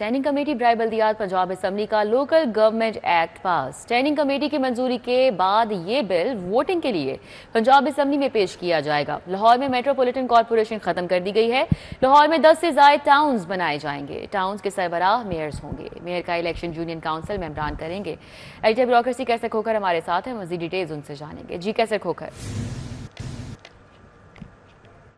Standing committee برائے بلدیات Punjab assembly کا local government act پاس۔ Standing committee کی منظوری کے بعد یہ بل ووٹنگ کے لیے پنجاب اسمبلی میں پیش کیا جائے گا۔ لاہور میں میٹروپولیٹن کارپوریشن ختم کر دی گئی ہے۔ لاہور میں 10 سے زائد ٹاؤنز بنائے جائیں گے۔ ٹاؤنز کے سربراہ میئرز ہوں گے۔ میئر کا الیکشن یونین کونسل ممبران کریں گے۔ ایڈیٹر بیوروکریسی کیسر کھوکھر ہمارے ساتھ ہیں، مزید ڈیٹیلز ان سے جانیں گے۔ جی کیسر کھوکھر۔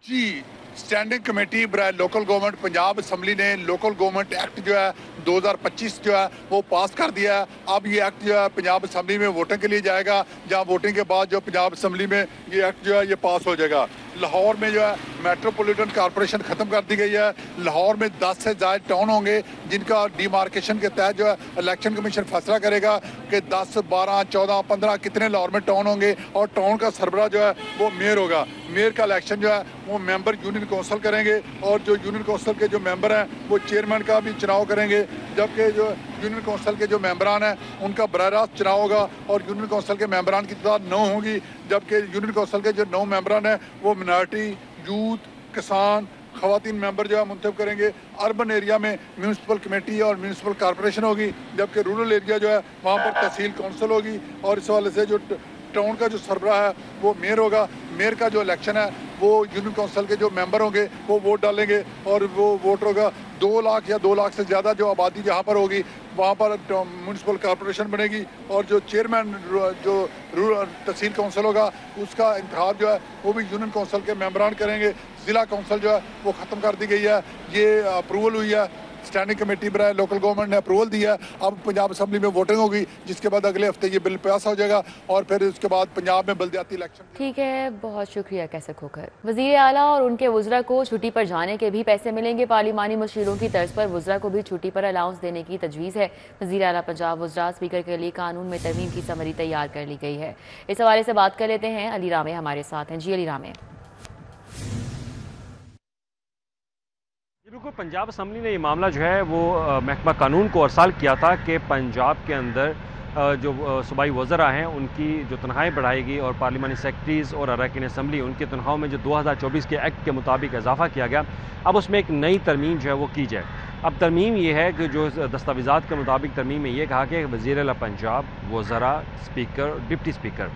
جی اسٹینڈنگ کمیٹی برائے لوکل گورنمنٹ پنجاب اسمبلی نے لوکل گورنمنٹ ایکٹ جو ہے 2025 جو ہے وہ پاس کر دیا ہے۔ اب یہ ایکٹ جو ہے پنجاب اسمبلی میں ووٹنگ کے لیے جائے گا، جہاں ووٹنگ کے بعد جو پنجاب اسمبلی میں یہ ایکٹ جو ہے یہ پاس ہو جائے گا۔ لاہور میں جو ہے میٹروپولیٹن کارپوریشن ختم کر دی گئی ہے۔ لاہور میں 10 سے زائد ٹاؤن ہوں گے جن کا ڈیمارکیشن کے تحت جو ہے الیکشن کمیشن فیصلہ کرے گا کہ 10 12 14 15 کتنے لاہور میں ٹاؤن ہوں گے، اور ٹاؤن کا سربراہ جو ہے وہ میئر ہوگا۔ میئر کا الیکشن جو ہے وہ ممبر یونین کونسل کریں گے، اور جو یونین کونسل کے جو ممبر ہیں وہ چیئرمین کا بھی چناؤ کریں گے، جبکہ جو یونین کونسل کے جو ممبران ہیں ان کا براہ راست چناؤ ہوگا، اور یونین کونسل کے ممبران کی تعداد 9 ہوں گی، جبکہ یونین کونسل کے جو 9 ممبران ہیں وہ منارٹی، یوتھ، کسان، خواتین ممبر جو ہے منتخب کریں گے۔ اربن ایریا میں میونسپل کمیٹی اور میونسپل کارپوریشن ہوگی، جبکہ رورل ایریا جو ہے وہاں پر تحصیل کونسل ہوگی، اور اس حوالے سے جو ٹاؤن کا جو سربراہ ہے وہ میئر ہوگا۔ میئر کا جو الیکشن ہے وہ یونین کونسل کے جو ممبر ہوں گے وہ ووٹ ڈالیں گے، اور وہ ووٹ ہوگا 2 لاکھ یا 2 لاکھ سے زیادہ جو آبادی جہاں پر ہوگی وہاں پر میونسپل کارپوریشن بنے گی، اور جو چیئرمین جو تحصیل کونسل ہوگا اس کا انتخاب جو ہے وہ بھی یونین کونسل کے ممبران کریں گے۔ ضلع کونسل جو ہے وہ ختم کر دی گئی ہے، یہ اپروول ہوئی ہے، اسٹینڈنگ کمیٹی برائے لوکل گورنمنٹ نے اپروول دیا ہے۔ اب پنجاب اسمبلی میں ووٹنگ ہوگی، جس کے بعد اگلے ہفتے یہ بل پاس ہو جائے گا، اور پھر اس کے بعد پنجاب میں بلدیاتی الیکشن۔ ٹھیک ہے، بہت شکریہ کیسر کھوکھر۔ وزیر اعلیٰ اور ان کے وزراء کو چھٹی پر جانے کے بھی پیسے ملیں گے۔ پارلیمانی مشیروں کی طرز پر وزراء کو بھی چھٹی پر الاؤنس دینے کی تجویز ہے۔ وزیر اعلیٰ پنجاب وزراء اسپیکر کے لیے قانون میں ترمیم کی سمری تیار کر لی گئی ہے۔ اس حوالے سے بات کر لیتے ہیں، علی رامے ہمارے ساتھ ہیں۔ جی علی رامے۔ بالکل، پنجاب اسمبلی نے یہ معاملہ جو ہے وہ محکمہ قانون کو ارسال کیا تھا کہ پنجاب کے اندر جو صوبائی وزراء ہیں ان کی جو تنخواہیں بڑھائی گئی، اور پارلیمانی سیکرٹریز اور اراکین اسمبلی ان کی تنخواہوں میں جو 2024 کے ایکٹ کے مطابق اضافہ کیا گیا، اب اس میں ایک نئی ترمیم جو ہے وہ کی جائے۔ اب ترمیم یہ ہے کہ جو دستاویزات کے مطابق ترمیم میں یہ کہا کہ وزیر اعلیٰ پنجاب، وزراء، اسپیکر، ڈپٹی اسپیکر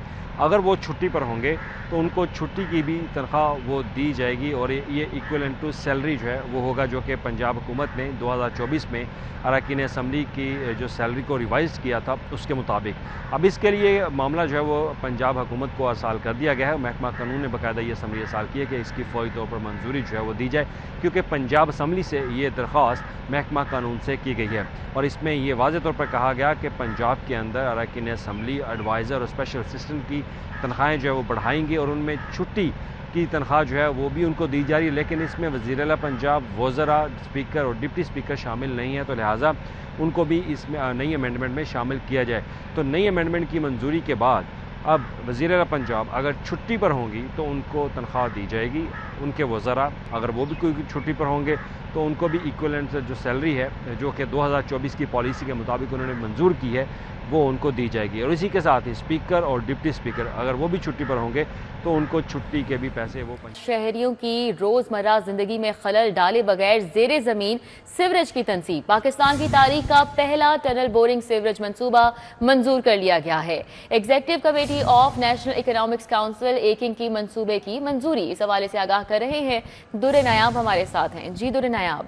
اگر وہ چھٹی پر ہوں گے تو ان کو چھٹی کی بھی تنخواہ وہ دی جائے گی، اور یہ ایکویلنٹ ٹو سیلری جو ہے وہ ہوگا، جو کہ پنجاب حکومت نے 2024 میں اراکین اسمبلی کی جو سیلری کو ریوائز کیا تھا اس کے مطابق۔ اب اس کے لیے معاملہ جو ہے وہ پنجاب حکومت کو ارسال کر دیا گیا ہے۔ محکمہ قانون نے باقاعدہ یہ اسمبلی ارسال کی ہے کہ اس کی فوری طور پر منظوری جو ہے وہ دی جائے، کیونکہ پنجاب اسمبلی سے یہ درخواست محکمہ قانون سے کی گئی ہے، اور اس میں یہ واضح طور پر کہا گیا کہ پنجاب کے اندر اراکین اسمبلی، ایڈوائزر اور اسپیشل اسسٹنٹ کی تنخواہیں جو ہے وہ بڑھائیں گے، اور ان میں چھٹی کی تنخواہ جو ہے وہ بھی ان کو دی جا رہی ہے، لیکن اس میں وزیر اعلیٰ پنجاب، وزراء، اسپیکر اور ڈپٹی اسپیکر شامل نہیں ہیں، تو لہٰذا ان کو بھی اس میں نئی امینڈمنٹ میں شامل کیا جائے۔ تو نئی امینڈمنٹ کی منظوری کے بعد اب وزیر اعلیٰ پنجاب اگر چھٹی پر ہوں گی تو ان کو تنخواہ دی جائے گی، ان کے وزراء اگر وہ بھی کوئی چھٹی پر ہوں گے تو ان کو بھی ایکویلنٹ جو سیلری ہے جو کہ 2024 کی پالیسی کے مطابق انہوں نے منظور کی ہے وہ ان کو دی جائے گی، اور اسی کے ساتھ ہی اسپیکر اور ڈپٹی اسپیکر اگر وہ بھی چھٹی پر ہوں گے تو ان کو چھٹی کے بھی پیسے وہ شہریوں کی روزمرہ زندگی میں خلل ڈالے بغیر زیر زمین سیوریج کی تنصیب۔ پاکستان کی تاریخ کا پہلا ٹنل بورنگ سیوریج منصوبہ منظور کر لیا گیا ہے۔ Executive committee of national economics council ایکنگ کی منصوبے کی منظوری، اس حوالے سے آگاہ کر رہے ہیں در نایاب ہمارے ساتھ ہیں۔ جی در نایاب۔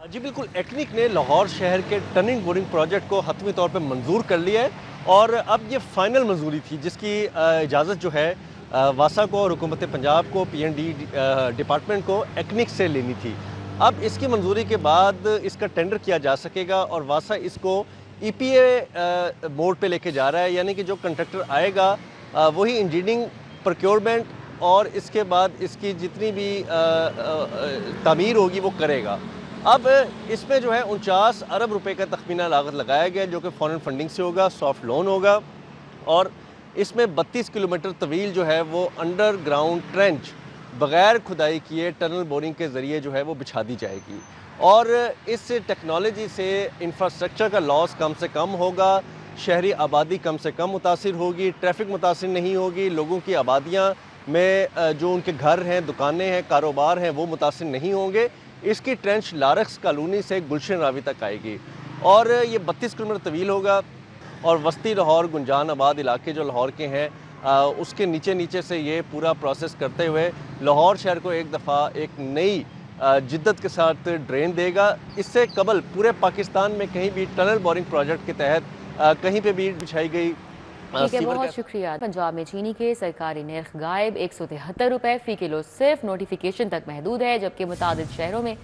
جی بالکل، ایکنک نے لاہور شہر کے ٹننگ بورنگ پروجیکٹ کو حتمی طور پہ منظور کر لیا ہے، اور اب یہ فائنل منظوری تھی جس کی اجازت جو ہے واسا کو اور حکومت پنجاب کو، پی این ڈی ڈپارٹمنٹ کو ایکنک سے لینی تھی۔ اب اس کی منظوری کے بعد اس کا ٹینڈر کیا جا سکے گا، اور واسا اس کو ای پی اے موڈ پہ لے کے جا رہا ہے، یعنی کہ جو کنٹریکٹر آئے گا وہی انجینئرنگ، پروکیورمنٹ اور اس کے بعد اس کی جتنی بھی تعمیر ہوگی وہ کرے گا۔ اب اس میں جو ہے 49 ارب روپے کا تخمینہ لاگت لگایا گیا، جو کہ فورن فنڈنگ سے ہوگا، سافٹ لون ہوگا، اور اس میں 32 کلومیٹر طویل جو ہے وہ انڈر گراؤنڈ ٹرینچ بغیر کھدائی کیے ٹنل بورنگ کے ذریعے جو ہے وہ بچھا دی جائے گی، اور اس ٹیکنالوجی سے انفراسٹرکچر کا لاس کم سے کم ہوگا، شہری آبادی کم سے کم متاثر ہوگی، ٹریفک متاثر نہیں ہوگی، لوگوں کی آبادیاں میں جو ان کے گھر ہیں، دکانیں ہیں، کاروبار ہیں وہ متاثر نہیں ہوں گے۔ اس کی ٹرینچ لارکس کالونی سے گلشن راوی تک آئے گی اور یہ 32 کلومیٹر طویل ہوگا اور وسطی لاہور گنجان آباد علاقے جو لاہور کے ہیں اس کے نیچے سے یہ پورا پروسیس کرتے ہوئے لاہور شہر کو ایک دفعہ ایک نئی جدت کے ساتھ ڈرین دے گا۔ اس سے قبل پورے پاکستان میں کہیں بھی ٹنل بورنگ پروجیکٹ کے تحت کہیں پہ بھی بچھائی گئی ٹھیک ہے، بہت شکریہ۔ پنجاب میں چینی کے سرکاری نرخ غائب 173 روپے فی کلو صرف نوٹیفیکیشن تک محدود ہے، جبکہ متعدد شہروں میں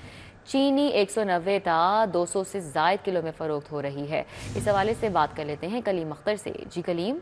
چینی 190 تا 200 سے زائد کلو میں فروخت ہو رہی ہے۔ اس حوالے سے بات کر لیتے ہیں کلیم اختر سے۔ جی کلیم۔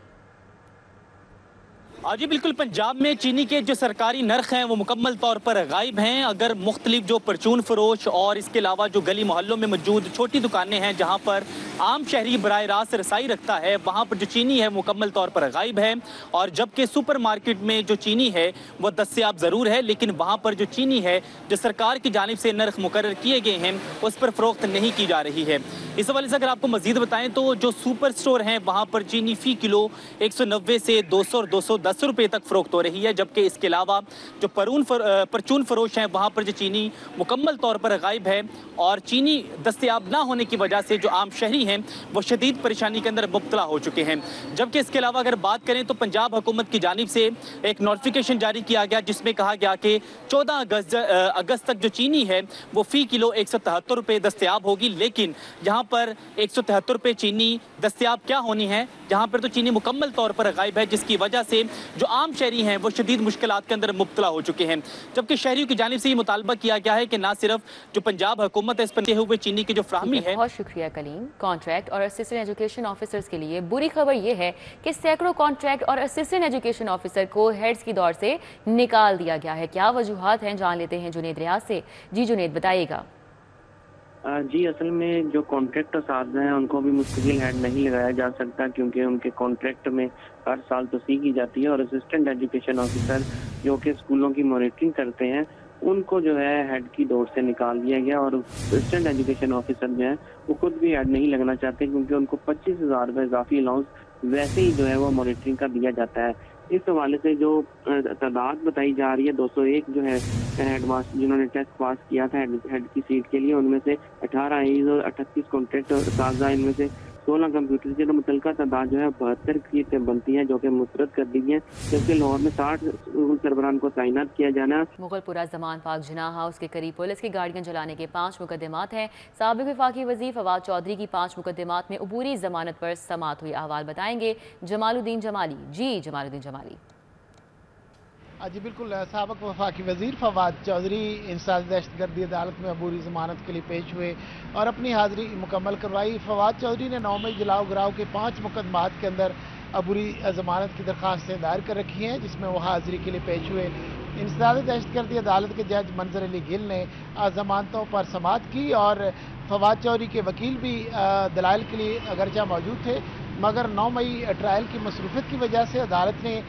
جی بالکل، پنجاب میں چینی کے جو سرکاری نرخ ہیں وہ مکمل طور پر غائب ہیں۔ اگر مختلف جو پرچون فروش اور اس کے علاوہ جو گلی محلوں میں موجود چھوٹی دکانیں ہیں جہاں پر عام شہری براہ راست رسائی رکھتا ہے، وہاں پر جو چینی ہے مکمل طور پر غائب ہے، اور جبکہ سپر مارکیٹ میں جو چینی ہے وہ دستیاب ضرور ہے، لیکن وہاں پر جو چینی ہے جو سرکار کی جانب سے نرخ مقرر کیے گئے ہیں اس پر فروخت نہیں کی جا رہی ہے۔ اس حوالے سے اگر آپ کو مزید بتائیں تو جو سپر سٹور ہیں وہاں پر چینی فی کلو 190 سے 200 اور 210 روپے تک فروخت ہو رہی ہے، جبکہ اس کے علاوہ جو پرچون فروش ہیں وہاں پر جو چینی مکمل طور پر غائب ہے، اور چینی دستیاب نہ ہونے کی وجہ سے جو عام شہری ہیں وہ شدید پریشانی کے اندر مبتلا ہو چکے ہیں۔ جبکہ اس کے علاوہ اگر بات کریں تو پنجاب حکومت کی جانب سے ایک نوٹیفیکیشن جاری کیا گیا جس میں کہا گیا کہ 14 اگست تک جو چینی ہے وہ فی کلو 173 روپے دستیاب ہوگی، لیکن یہاں پر 173 روپے چینی دستیاب کیا ہونی ہے، جہاں پر تو چینی مکمل طور پر غائب ہے، جس کی وجہ سے جو عام شہری ہیں وہ شدید مشکلات کے اندر مبتلا ہو چکے ہیں۔ جبکہ شہریوں کی جانب سے یہ مطالبہ کیا گیا ہے کہ نہ صرف جو پنجاب حکومت ہے اس پر ہوئے چینی کی جو فراہمی ہے۔ بہت شکریہ کلیم۔ کانٹریکٹ اور اسسٹنٹ ایجوکیشن آفیسرز کے لیے بری خبر یہ ہے کہ سینکڑوں کانٹریکٹ اور اسسٹنٹ ایجوکیشن آفیسر کو ہیڈز کی دور سے نکال دیا گیا ہے۔ کیا وجوہات ہیں، جان لیتے ہیں جنید ریاض سے۔ جی جنید بتائیے گا۔ جی اصل میں جو کانٹریکٹ اساتذہ ہیں ان کو بھی مستقل ہیڈ نہیں لگایا جا سکتا، کیونکہ ان کے کانٹریکٹ میں ہر سال توسیع کی جاتی ہے، اور اسسٹنٹ ایجوکیشن آفیسر جو کہ اسکولوں کی مانیٹرنگ کرتے ہیں ان کو جو ہے ہیڈ کی دور سے نکال دیا گیا، اور اسسٹنٹ ایجوکیشن آفیسر جو ہیں وہ خود بھی ہیڈ نہیں لگنا چاہتے، کیونکہ ان کو 25,000 روپے اضافی الاؤنس ویسے ہی جو ہے وہ مانیٹرنگ کا دیا جاتا ہے۔ اس حوالے سے جو تعداد بتائی جا رہی ہے 201 جو ہے ہیڈ ماسٹر جنہوں نے ٹیسٹ پاس کیا تھا ہیڈ کی سیٹ کے لیے، ان میں سے 18 ایز اور 38 کانٹریکٹ اساتذہ، ان میں سے 16 کمپیوٹر سے متعلقہ تعداد جو ہے 72 کی بنتی ہے، جو کہ مسترد کر دی ہیں، جبکہ لاہور میں 60 سربراہان کو تعینات کیا جانا ہے۔ مغل پورہ زمان پاک جناح ہاؤس کے قریب پولیس کی گاڑیاں جلانے کے 5 مقدمات ہیں۔ سابق وفاقی وزیر فواد چودھری کی 5 مقدمات میں عبوری ضمانت پر سماعت ہوئی۔ احوال بتائیں گے جمال الدین جمالی۔ جی جمال الدین جمالی۔ جی بالکل، سابق وفاقی وزیر فواد چودھری انسداد دہشت گردی عدالت میں عبوری ضمانت کے لیے پیش ہوئے اور اپنی حاضری مکمل کروائی۔ فواد چودھری نے 9 مئی جلاؤ گراؤ کے 5 مقدمات کے اندر عبوری ضمانت کی درخواستیں دائر کر رکھی ہیں، جس میں وہ حاضری کے لیے پیش ہوئے۔ انسداد دہشت گردی عدالت کے جج منظر علی گل نے ضمانتوں پر سماعت کی، اور فواد چودھری کے وکیل بھی دلائل کے لیے اگرچہ موجود تھے، مگر 9 مئی ٹرائل کی مصروفیت کی وجہ سے عدالت نے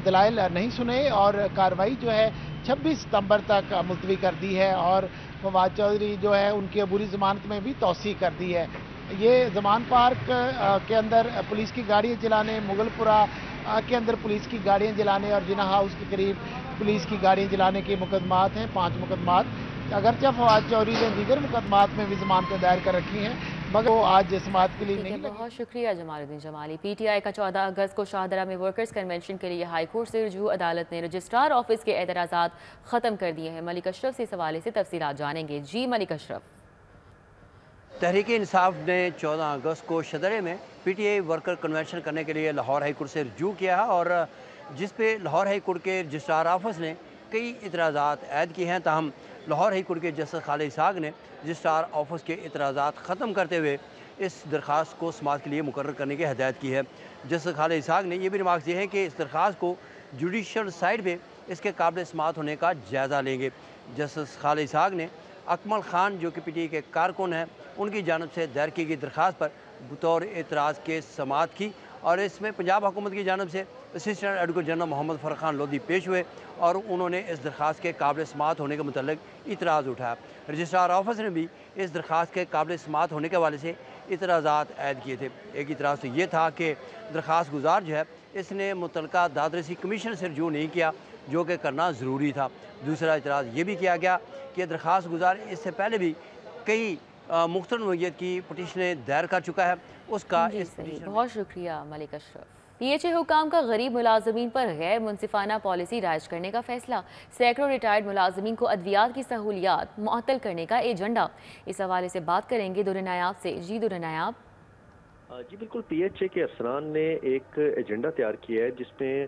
دلائل نہیں سنے اور کارروائی جو ہے 26 ستمبر تک ملتوی کر دی ہے، اور فواد چودھری جو ہے ان کی عبوری ضمانت میں بھی توسیع کر دی ہے۔ یہ زمان پارک کے اندر پولیس کی گاڑیاں جلانے، مغل پورہ کے اندر پولیس کی گاڑیاں جلانے اور جناح ہاؤس کے قریب پولیس کی گاڑیاں جلانے کے مقدمات ہیں، 5 مقدمات۔ اگرچہ فواد چودھری نے دیگر مقدمات میں بھی ضمانتیں دائر کر رکھی ہیں، مگر وہ آج سماعت کے لیے نہیں لگے۔ بہت شکریہ جمال الدین جمالی۔ پی ٹی آئی کا 14 اگست کو شاہدرہ میں ورکرز کنونشن کے لیے ہائی کورٹ سے رجوع، عدالت نے رجسٹرار آفس کے اعتراضات ختم کر دیے ہیں۔ ملک اشرف سے اس حوالے سے تفصیلات جانیں گے۔ جی ملک اشرف۔ تحریک انصاف نے 14 اگست کو شاہدرہ میں P T I worker convention کرنے کے لیے لاہور ہائی کورٹ سے رجوع کیا ہے، اور جس پہ لاہور ہائی کورٹ کے رجسٹرار آفس نے کئی اعتراضات عائد کیے ہیں، تاہم لاہور ہائی کورٹ کے جسٹس خالد اسحاق نے رجسٹرار آفس کے اعتراضات ختم کرتے ہوئے اس درخواست کو سماعت کے لیے مقرر کرنے کی ہدایت کی ہے۔ جسٹس خالد اسحاق نے یہ بھی ریمارکس دیے ہیں کہ اس درخواست کو جوڈیشل سائٹ پہ اس کے قابل سماعت ہونے کا جائزہ لیں گے۔ جسٹس خالد اسحاق نے اکمل خان جو کہ پی ٹی آئی کے کارکن ہیں ان کی جانب سے دائر کی گئی درخواست پر بطور اعتراض کے سماعت کی، اور اس میں پنجاب حکومت کی جانب سے اسسٹنٹ ایڈوکیٹ جنرل محمد فرخان لودھی پیش ہوئے، اور انہوں نے اس درخواست کے قابل سماعت ہونے کے متعلق اعتراض اٹھایا۔ رجسٹرار آفس نے بھی اس درخواست کے قابل سماعت ہونے کے حوالے سے اعتراضات عائد کیے تھے۔ ایک اعتراض تو یہ تھا کہ درخواست گزار جو ہے اس نے متعلقہ داد رسی کمیشن سے رجوع نہیں کیا، جو کہ کرنا ضروری تھا۔ دوسرا اعتراض یہ بھی کیا گیا کہ درخواست گزار اس سے پہلے بھی کئی مختلف نوعیت کی پٹیشنیں دائر کر چکا ہے، اس کا اس پٹیشن بہت شکریہ ملک اشرف۔ پی ایچ اے حکام کا غریب ملازمین پر غیر منصفانہ پالیسی رائج کرنے کا فیصلہ، سینکڑوں ریٹائرڈ ملازمین کو ادویات کی سہولیات معطل کرنے کا ایجنڈا۔ اس حوالے سے بات کریں گے در نایاب سے۔ جی در نایاب۔ جی بالکل، پی ایچ اے کے افسران نے ایک ایجنڈا تیار کیا ہے جس میں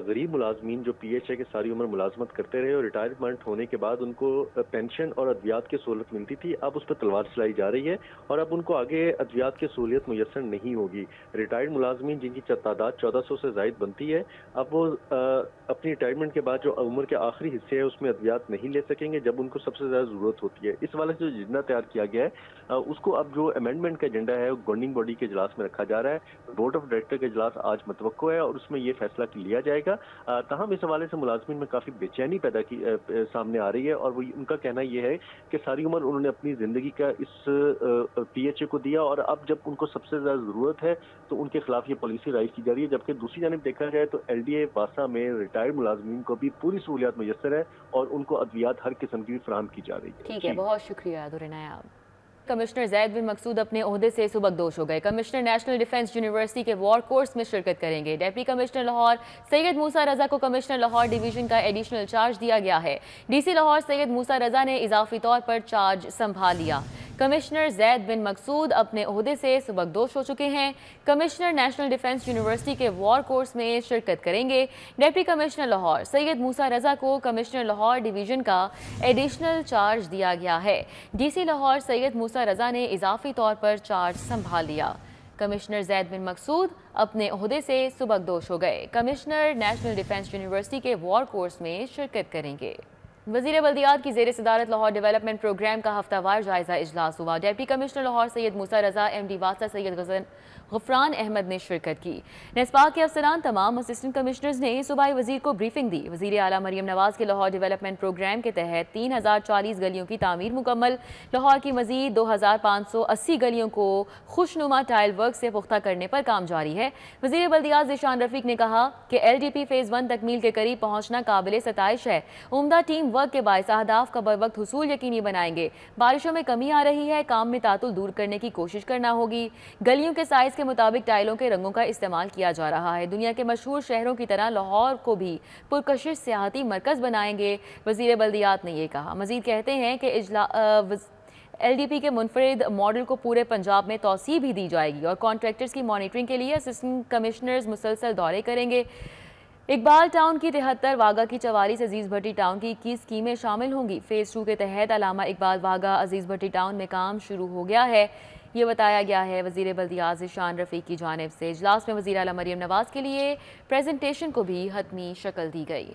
غریب ملازمین جو پی ایچ اے کے ساری عمر ملازمت کرتے رہے اور ریٹائرمنٹ ہونے کے بعد ان کو پینشن اور ادویات کی سہولت ملتی تھی، اب اس پہ تلوار چلائی جا رہی ہے اور اب ان کو آگے ادویات کی سہولیت میسر نہیں ہوگی۔ ریٹائرڈ ملازمین جن کی تعداد 1400 سے زائد بنتی ہے، اب وہ اپنی ریٹائرمنٹ کے بعد جو عمر کے آخری حصے ہیں اس میں ادویات نہیں لے سکیں گے جب ان کو سب سے زیادہ ضرورت ہوتی ہے۔ اس حوالے سے جو ایجنڈا تیار کیا گیا ہے اس کو اب جو امینڈمنٹ کا ایجنڈا ہے وہ گورننگ باڈی کے اجلاس میں رکھا جا رہا ہے۔ بورڈ آف ڈائریکٹر کا اجلاس آج متوقع ہے اور اس میں یہ فیصلہ لیا جائے گا۔ تاہم اس حوالے سے ملازمین میں کافی بے چینی سامنے آ رہی ہے اور وہ ان کا کہنا یہ ہے کہ ساری عمر انہوں نے اپنی زندگی کا اس پی ایچ اے کو دیا اور اب جب ان کو سب سے زیادہ ضرورت ہے تو ان کے خلاف یہ پالیسی رائج کی جا رہی ہے، جبکہ دوسری جانب دیکھا جائے تو ایل ڈی اے واسا میں ریٹائرڈ ملازمین کو بھی پوری سہولیات میسر ہے اور ان کو ادویات ہر قسم کی فراہم کی جا رہی ہے۔ ٹھیک ہے، بہت شکریہ در نایاب۔ کمشنر زید بن مقصود اپنے عہدے سے سبکدوش ہو گئے۔ کمشنر نیشنل ڈیفنس یونیورسٹی کے وار کورس میں شرکت کریں گے۔ ڈپٹی کمشنر لاہور سید موسیٰ رضا کو کمشنر لاہور ڈویژن کا ایڈیشنل چارج دیا گیا ہے۔ ڈی سی لاہور سید موسیٰ رضا نے اضافی طور پر چارج سنبھال لیا۔ کمشنر زید بن مقصود اپنے عہدے سے سبکدوش ہو چکے ہیں۔ کمشنر نیشنل ڈیفنس یونیورسٹی کے وار کورس میں شرکت کریں گے۔ ڈپٹی کمشنر لاہور سید موسیٰ رضا کو کمشنر لاہور ڈویژن کا ایڈیشنل چارج دیا گیا ہے۔ ڈی سی لاہور سید موسیٰ رضا نے اضافی طور پر چارج سنبھال لیا۔ کمشنر زید بن مقصود اپنے عہدے سے سبکدوش ہو گئے۔ کمشنر نیشنل ڈیفنس یونیورسٹی کے وار کورس میں شرکت کریں گے۔ وزیر بلدیات کی زیر صدارت لاہور ڈیولپمنٹ پروگرام کا ہفتہ وار جائزہ اجلاس ہوا۔ ڈپٹی کمشنر لاہور سید موسیٰ رضا، ایم ڈی واسطہ سید غفران احمد نے شرکت کی۔ نسپاک کے افسران تمام اسسٹنٹ کمشنرز نے صوبائی وزیر کو بریفنگ دی۔ وزیر اعلیٰ مریم نواز کے لاہور ڈیولپمنٹ پروگرام کے تحت 3040 گلیوں کی تعمیر مکمل۔ لاہور کی مزید 2580 گلیوں کو خوشنما ٹائل ورک سے پختہ کرنے پر کام جاری ہے۔ وزیر بلدیات ذیشان رفیق نے کہا کہ ایل ڈی پی فیز 1 تکمیل کے قریب پہنچنا قابل ستائش ہے۔ عمدہ ٹیم ورک کے باعث اہداف کا بروقت حصول یقینی بنائیں گے۔ بارشوں میں کمی آ رہی ہے، کام میں تعطل دور کرنے کی کوشش کرنا ہوگی۔ گلیوں کے سائز کے مطابق ٹائلوں کے رنگوں کا استعمال کیا جا رہا ہے۔ دنیا کے مشہور شہروں کی طرح لاہور کو بھی پرکشش سیاحتی مرکز بنائیں گے، وزیر بلدیات نے یہ کہا۔ مزید کہتے ہیں کہ ایل ڈی پی کے منفرد ماڈل کو پورے پنجاب میں توسیع بھی دی جائے گی اور کانٹریکٹرز کی مانیٹرنگ کے لیے اسسٹنٹ کمشنرز مسلسل دورے کریں گے۔ اقبال ٹاؤن کی 73، واگا کی 44، عزیز بھٹی ٹاؤن کی 21 اسکیمیں شامل ہوں گی۔ فیز 2 کے تحت علامہ اقبال واگا عزیز بھٹی ٹاؤن میں کام شروع ہو گیا ہے، یہ بتایا گیا ہے وزیر بلدیات ذیشان رفیق کی جانب سے۔ اجلاس میں وزیر اعلیٰ مریم نواز کے لیے پریزنٹیشن کو بھی حتمی شکل دی گئی۔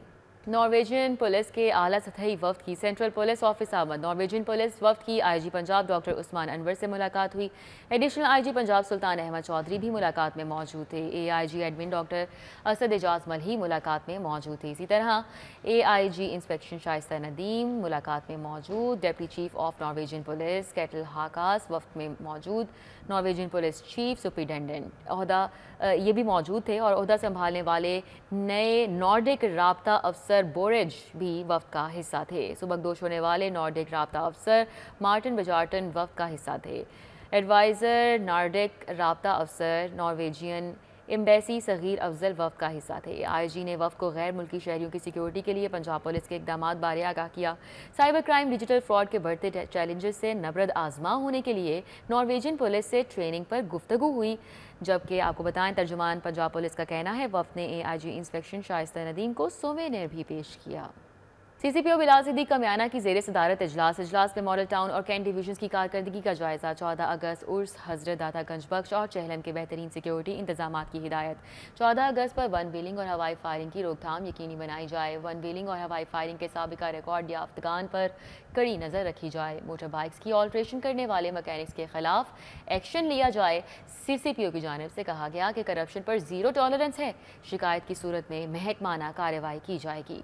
نارویجین پولیس کے اعلیٰ سطحی وفد کی سینٹرل پولیس آفس آمد۔ نارویجین پولیس وفد کی آئی جی پنجاب ڈاکٹر عثمان انور سے ملاقات ہوئی۔ ایڈیشنل آئی جی پنجاب سلطان احمد چودھری بھی ملاقات میں موجود تھے۔ اے آئی جی ایڈمن ڈاکٹر اسد اعجاز ملہی ملاقات میں موجود تھے۔ اسی طرح اے آئی جی انسپیکشن شائستہ ندیم ملاقات میں موجود۔ Deputy chief of Norwegian police کیٹل ہاکاس وفد میں موجود۔ نارویجین پولیس چیف سپرنٹینڈنٹ عہدہ یہ بھی موجود تھے اور عہدہ سنبھالنے والے نئے نارڈک رابطہ افسر بورج بھی وفد کا حصہ تھے۔ سبکدوش ہونے والے نارڈک رابطہ افسر مارٹن بجارٹن وفد کا حصہ تھے۔ ایڈوائزر نارڈک رابطہ افسر نارویجین ایمبیسی صغیر افضل وفد کا حصہ تھے۔ آئی جی نے وفد کو غیر ملکی شہریوں کی سیکیورٹی کے لیے پنجاب پولیس کے اقدامات بارے آگاہ کیا۔ سائبر کرائم، ڈیجیٹل فراڈ کے بڑھتے چیلنجز سے نبرد آزما ہونے کے لیے نارویجین پولیس سے ٹریننگ پر گفتگو ہوئی، جبکہ آپ کو بتائیں ترجمان پنجاب پولیس کا کہنا ہے وفد نے اے آئی جی انسپیکشن شائستہ ندیم کو سووینیر بھی پیش کیا۔ سی سی پی او بلال صدیق کامیانہ کی زیر صدارت اجلاس میں ماڈل ٹاؤن اور کینٹ ڈویژنز کی کارکردگی کا جائزہ۔ 14 اگست عرس حضرت داتا گنج بخش اور چہلم کے بہترین سیکیورٹی انتظامات کی ہدایت۔ 14 اگست پر ون ویلنگ اور ہوائی فائرنگ کی روک تھام یقینی بنائی جائے۔ ون ویلنگ اور ہوائی فائرنگ کے سابقہ ریکارڈ یافتگان پر کڑی نظر رکھی جائے۔ موٹر بائکس کی آلٹریشن کرنے والے مکینکس کے خلاف ایکشن لیا جائے۔ سی سی پی او کی جانب سے کہا گیا کہ کرپشن پر زیرو ٹالرنس ہے، شکایت کی صورت میں محکمانہ کارروائی کی جائے گی۔